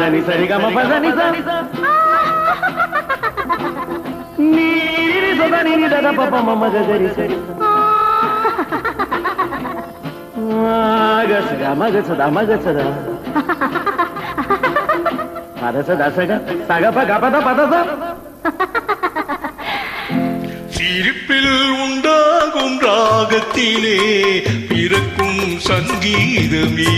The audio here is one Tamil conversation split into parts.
சனி சரி கம பசனி சனி நீரி சதனி நிதத பப மம கரி சரி மகசதா மகசதா மகசதா பதசதா சக சகப கபத பதச சிரிப்பில் உண்டாகும் ராகத்திலே பிறக்கும் சங்கீதமே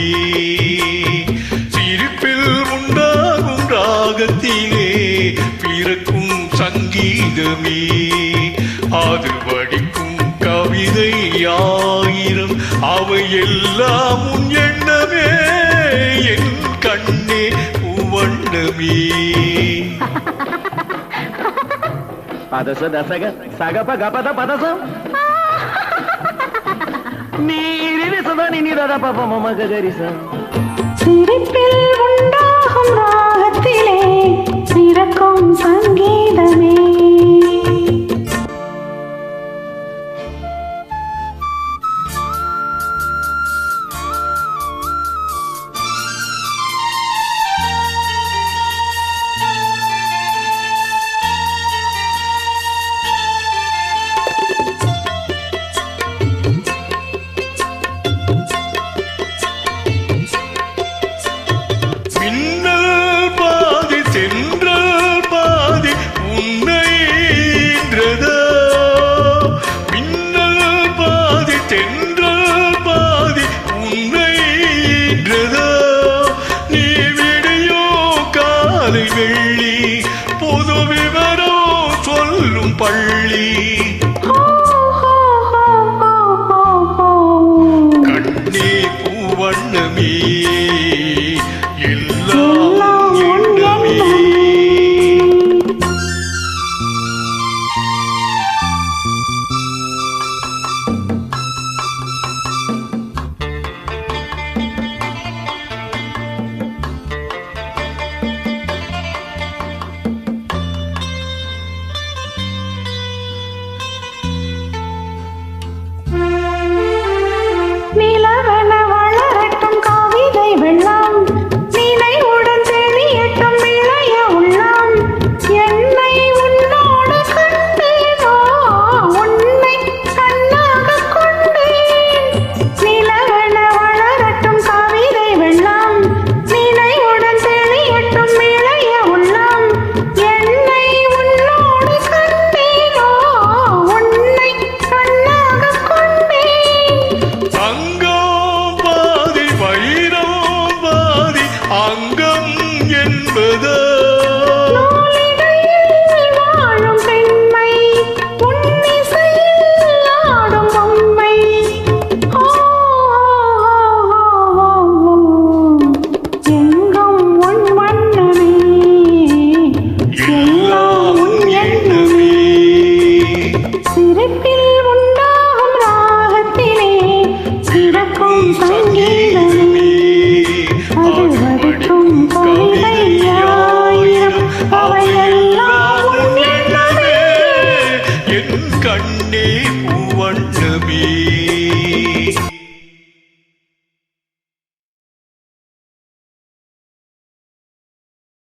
சிரிப்பில் உண்டாகும் ராகத்திலே பிறக்கும் சங்கீதமே அது வடிக்கும் கவிதை ஆயிரம் அவையெல்லாம் உன் எண்ணமே என் கண்ணே உவண்ணமே பதச தசக சகப கபத பதச நீரி சதனி நிதத பப மம கரி ச சிரிப்பில் உண்டாகும் ராகத்திலே பிறக்கும் சங்கீதமே வெள்ளி பொது விவரம் சொல்லும் பள்ளி கண்ணே பூவண்ணமே எல்லாம் எண்ணமே அங்கம் என்பது வாழும் பெண்மை உன்னிசையில் ஆடும் பொம்மை எங்கும் உன் வண்ணமே எல்லாம் உன் எண்ணமே சிரிப்பில் உண்டாகும் ராகத்திலே பிறக்கும் சங்கீதமே கண்ணே பூவண்ணமே